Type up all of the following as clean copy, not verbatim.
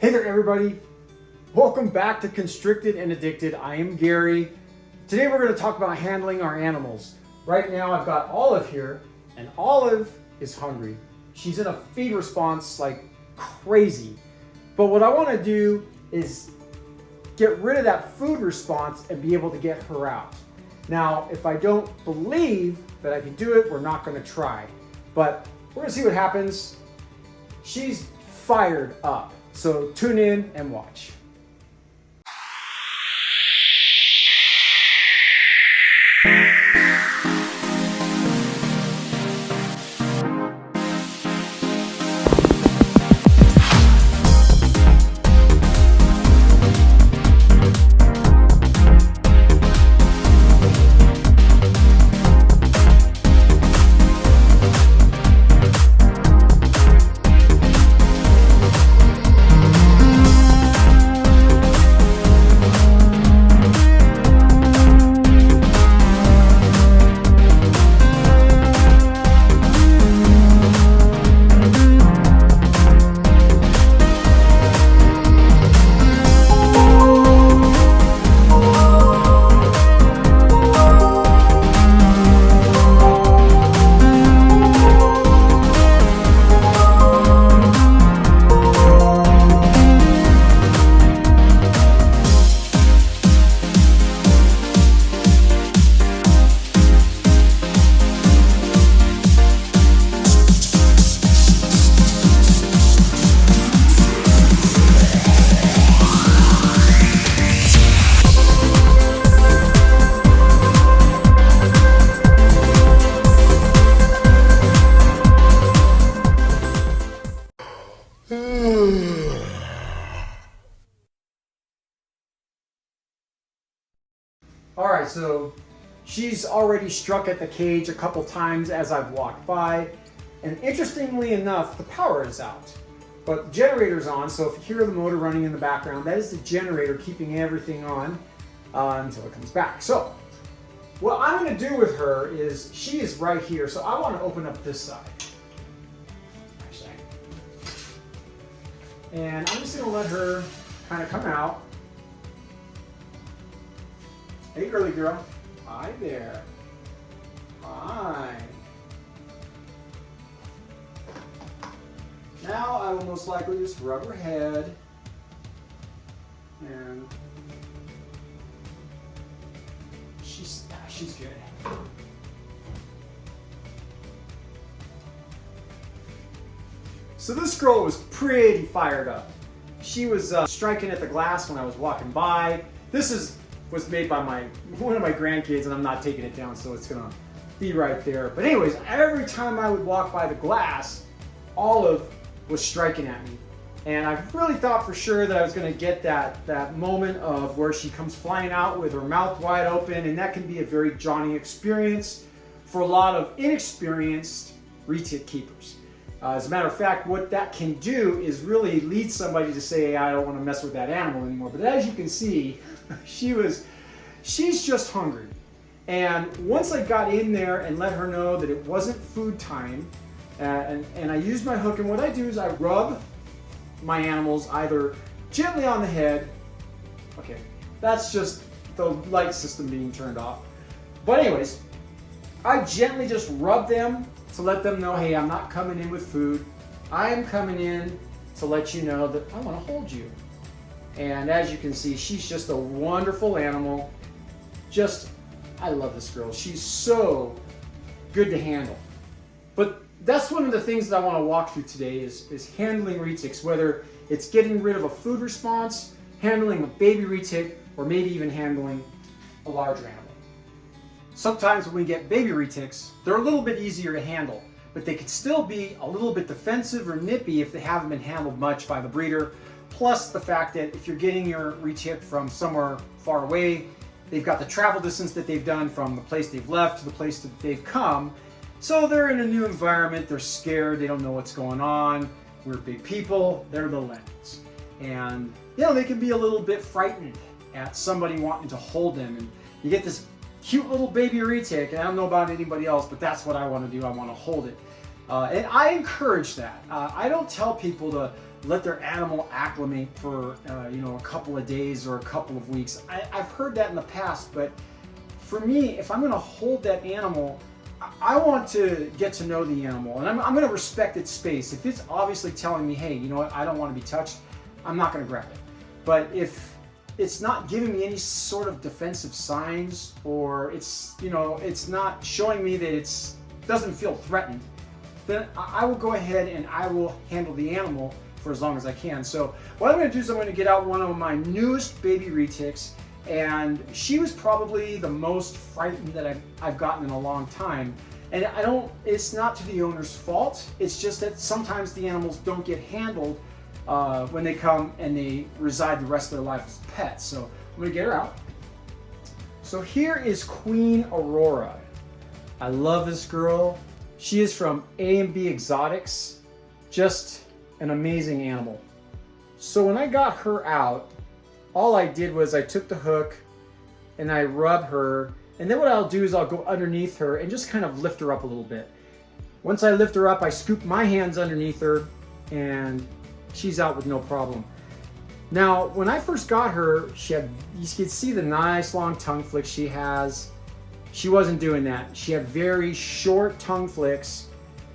Hey there everybody, welcome back to Constricted and Addicted. I am Gary. Today we're going to talk about handling our animals. Right now I've got Olive here, and Olive is hungry. She's in a feed response like crazy. But what I want to do is get rid of that food response and be able to get her out. Now, if I don't believe that I can do it, we're not going to try. But we're going to see what happens. She's fired up. So tune in and watch. Alright, so she's already struck at the cage a couple times as I've walked by, and interestingly enough, the power is out. But the generator's on, so if you hear the motor running in the background, that is the generator keeping everything on until it comes back. So, what I'm going to do with her is, she is right here, so I want to open up this side. And I'm just going to let her kind of come out. Hey girly girl. Hi there. Hi. Now I will most likely just rub her head and she's good. So this girl was pretty fired up. She was striking at the glass when I was walking by. This was made by one of my grandkids, and I'm not taking it down, so it's gonna be right there. But anyways, every time I would walk by the glass, Olive was striking at me. And I really thought for sure that I was gonna get that moment of where she comes flying out with her mouth wide open, and that can be a very jaunty experience for a lot of inexperienced retic keepers. As a matter of fact, what that can do is really lead somebody to say, hey, I don't want to mess with that animal anymore. But as you can see, she's just hungry. And once I got in there and let her know that it wasn't food time, and I used my hook, and what I do is I rub my animals either gently on the head. Okay, that's just the light system being turned off. But anyways, I gently just rub them to let them know, hey, I'm not coming in with food. I am coming in to let you know that I want to hold you. And as you can see, she's just a wonderful animal. I love this girl. She's so good to handle. But that's one of the things that I want to walk through today is handling retics, whether it's getting rid of a food response, handling a baby retic, or maybe even handling a larger animal. Sometimes when we get baby retics, they're a little bit easier to handle, but they can still be a little bit defensive or nippy if they haven't been handled much by the breeder. Plus the fact that if you're getting your retic from somewhere far away, they've got the travel distance that they've done from the place they've left to the place that they've come. So they're in a new environment, they're scared, they don't know what's going on. We're big people, they're the lemons. And they can be a little bit frightened at somebody wanting to hold them. And you get this cute little baby retic, and I don't know about anybody else, but that's what I want to do. I want to hold it. And I encourage that. I don't tell people to let their animal acclimate for you know, a couple of days or a couple of weeks. I've heard that in the past, but for me, if I'm going to hold that animal, I want to get to know the animal, and I'm going to respect its space. If it's obviously telling me, hey, you know what, I don't want to be touched, I'm not going to grab it. But if it's not giving me any sort of defensive signs, or it's, you know, it's not showing me that it doesn't feel threatened, then I will go ahead and I will handle the animal for as long as I can. So what I'm going to do is I'm going to get out one of my newest baby retics, and she was probably the most frightened that I've gotten in a long time. And it's not to the owner's fault, it's just that sometimes the animals don't get handled when they come and they reside the rest of their life as pets. So I'm going to get her out. So here is Queen Aurora. I love this girl. She is from A&B Exotics, just an amazing animal. So when I got her out, all I did was I took the hook and I rub her, and then what I'll do is I'll go underneath her and just kind of lift her up a little bit. Once I lift her up, I scoop my hands underneath her and she's out with no problem. Now, when I first got her, you could see the nice long tongue flicks she has. She wasn't doing that. She had very short tongue flicks,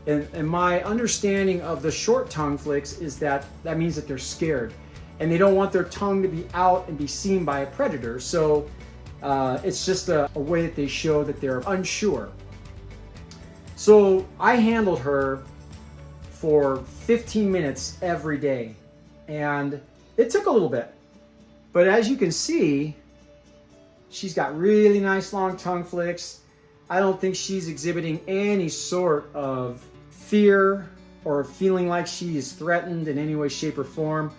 and my understanding of the short tongue flicks is that means that they're scared and they don't want their tongue to be out and be seen by a predator. So it's just a way that they show that they're unsure. So I handled her for 15 minutes every day, and it took a little bit, but as you can see, she's got really nice long tongue flicks. I don't think she's exhibiting any sort of fear or feeling like she is threatened in any way, shape, or form.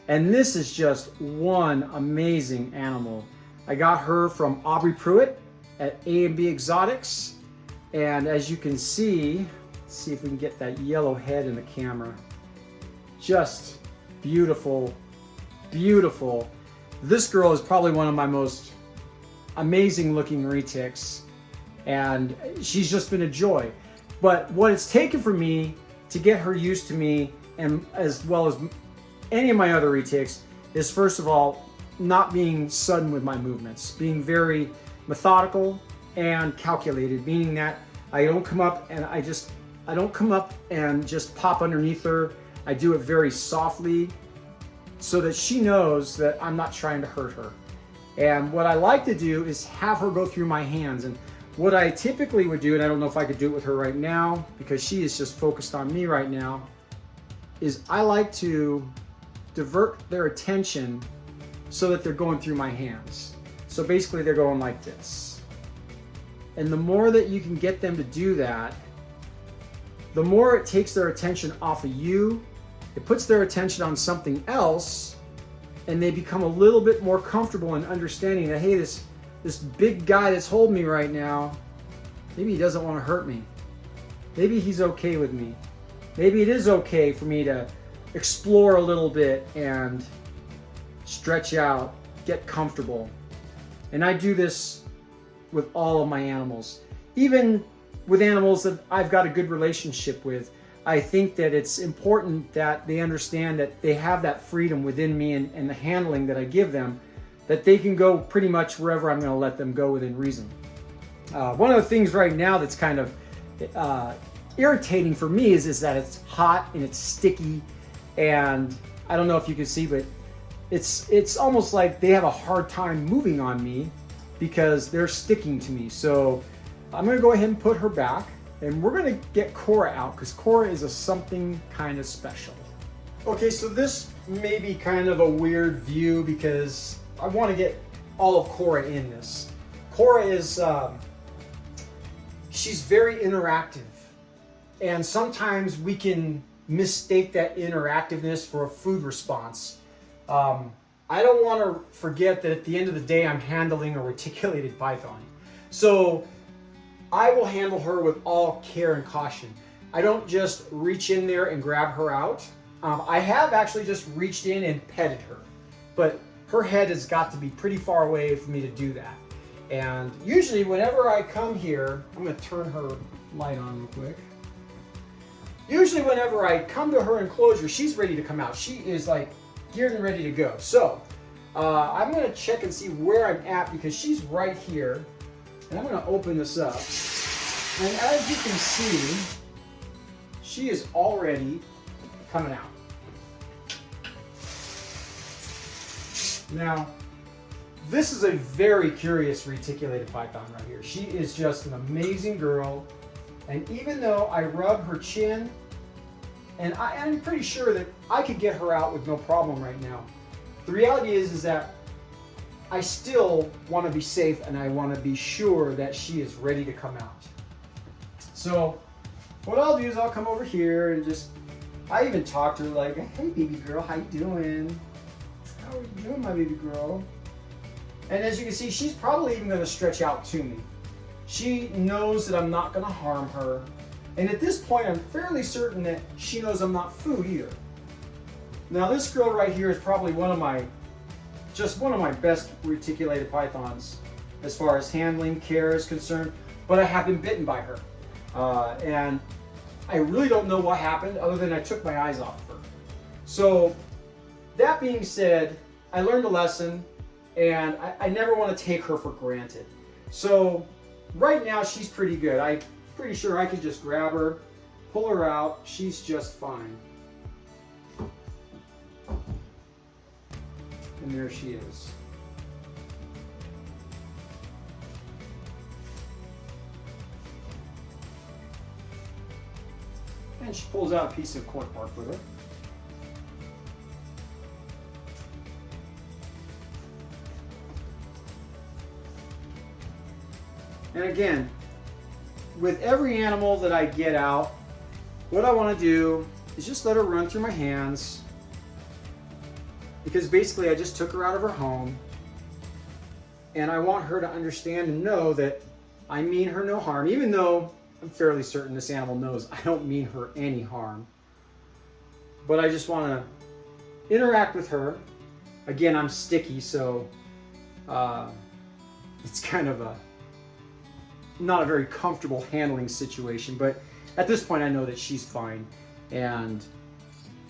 And this is just one amazing animal. I got her from Aubrey Pruitt at A&B Exotics. And as you can see, let's see if we can get that yellow head in the camera. Just beautiful, beautiful. This girl is probably one of my most amazing looking retics, and she's just been a joy. But what it's taken for me to get her used to me, and as well as any of my other retics, is first of all, not being sudden with my movements, being very methodical and calculated, meaning that I don't come up and just pop underneath her. I do it very softly so that she knows that I'm not trying to hurt her. And what I like to do is have her go through my hands. And what I typically would do, and I don't know if I could do it with her right now because she is just focused on me right now, is I like to divert their attention so that they're going through my hands. So basically they're going like this. And the more that you can get them to do that, the more it takes their attention off of you, it puts their attention on something else, and they become a little bit more comfortable in understanding that, hey, this big guy that's holding me right now, maybe he doesn't want to hurt me. Maybe he's okay with me. Maybe it is okay for me to explore a little bit and stretch out, get comfortable. And I do this with all of my animals. Even with animals that I've got a good relationship with, I think that it's important that they understand that they have that freedom within me and the handling that I give them, that they can go pretty much wherever I'm going to let them go within reason. One of the things right now that's kind of irritating for me is that it's hot and it's sticky, and I don't know if you can see, but it's almost like they have a hard time moving on me because they're sticking to me. So I'm going to go ahead and put her back, and we're going to get Cora out because Cora is something kind of special. Okay, so this may be kind of a weird view because I want to get all of Cora in this. Cora is, she's very interactive, and sometimes we can mistake that interactiveness for a food response. I don't want to forget that at the end of the day, I'm handling a reticulated python. So I will handle her with all care and caution. I don't just reach in there and grab her out. I have actually just reached in and petted her, but her head has got to be pretty far away for me to do that. And usually whenever I come here, I'm going to turn her light on real quick. usually whenever I come to her enclosure, she's ready to come out. She is like geared and ready to go. So I'm gonna check and see where I'm at because she's right here. And I'm gonna open this up. And as you can see, she is already coming out. Now, this is a very curious reticulated python right here. She is just an amazing girl. And even though I rub her chin, and I'm pretty sure that I could get her out with no problem right now. The reality is that I still want to be safe and I want to be sure that she is ready to come out. So what I'll do is I'll come over here and just, I even talk to her like, hey baby girl, how you doing? How are you doing, my baby girl? And as you can see, she's probably even going to stretch out to me. She knows that I'm not going to harm her. And at this point, I'm fairly certain that she knows I'm not food either. Now this girl right here is probably one of my best reticulated pythons as far as handling, care is concerned, but I have been bitten by her. And I really don't know what happened other than I took my eyes off of her. So that being said, I learned a lesson and I never want to take her for granted. So right now she's pretty good. I'm pretty sure I could just grab her, pull her out, she's just fine. And there she is. And she pulls out a piece of cork bark with her. And again, with every animal that I get out, what I want to do is just let her run through my hands, because basically I just took her out of her home and I want her to understand and know that I mean her no harm, even though I'm fairly certain this animal knows I don't mean her any harm. But I just want to interact with her. Again, I'm sticky, so it's kind of not a very comfortable handling situation, but at this point I know that she's fine. And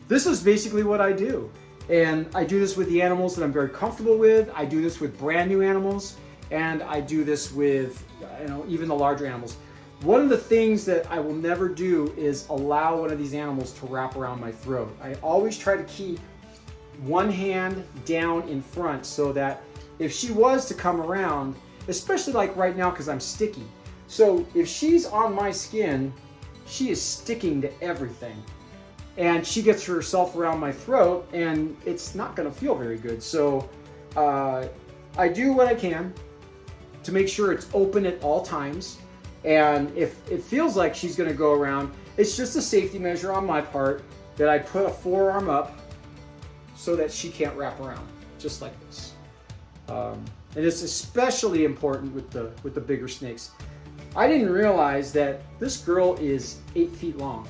this is basically what I do. And I do this with the animals that I'm very comfortable with. I do this with brand new animals, and I do this with even the larger animals. One of the things that I will never do is allow one of these animals to wrap around my throat. I always try to keep one hand down in front so that if she was to come around, especially like right now because I'm sticky. So if she's on my skin, she is sticking to everything. And she gets herself around my throat and it's not gonna feel very good. So I do what I can to make sure it's open at all times. And if it feels like she's gonna go around, it's just a safety measure on my part that I put a forearm up so that she can't wrap around, just like this. And it's especially important with the bigger snakes. I didn't realize that this girl is 8 feet long.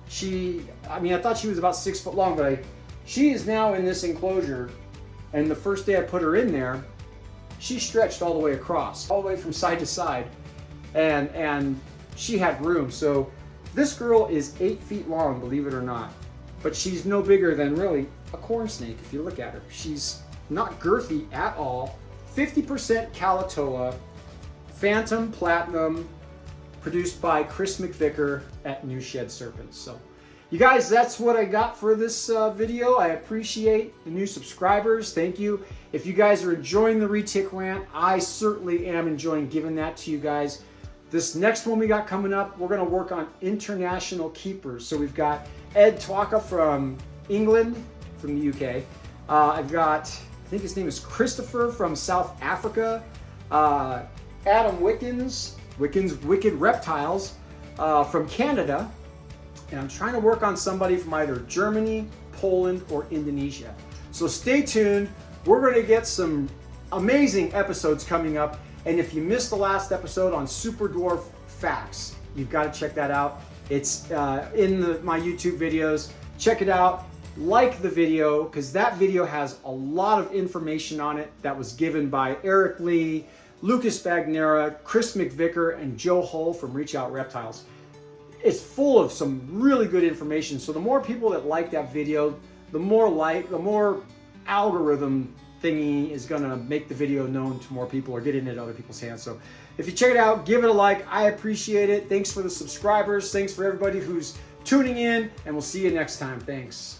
I thought she was about 6 foot long, but she is now in this enclosure, and the first day I put her in there, she stretched all the way across, all the way from side to side, and she had room. So this girl is 8 feet long, believe it or not, but she's no bigger than really a corn snake if you look at her. She's not girthy at all. 50% Calatoa, Phantom Platinum, produced by Chris McVicker at New Shed Serpents. So you guys, that's what I got for this video. I appreciate the new subscribers. Thank you. If you guys are enjoying the retic rant, I certainly am enjoying giving that to you guys. This next one we got coming up, we're going to work on international keepers. So we've got Ed Twaka from England, from the UK. I've got, I think his name is Christopher from South Africa. Adam Wicken's Wicked Reptiles from Canada. And I'm trying to work on somebody from either Germany, Poland, or Indonesia. So stay tuned. We're going to get some amazing episodes coming up. And if you missed the last episode on Super Dwarf Facts, you've got to check that out. It's in my YouTube videos. Check it out. Like the video, because that video has a lot of information on it that was given by Eric Lee, Lucas Bagnera, Chris McVicker, and Joe Hull from Reach Out Reptiles. it's full of some really good information. So the more people that like that video, the more algorithm thingy is gonna make the video known to more people or get it into other people's hands. So if you check it out, give it a like. I appreciate it. Thanks for the subscribers. Thanks for everybody who's tuning in, and we'll see you next time. Thanks.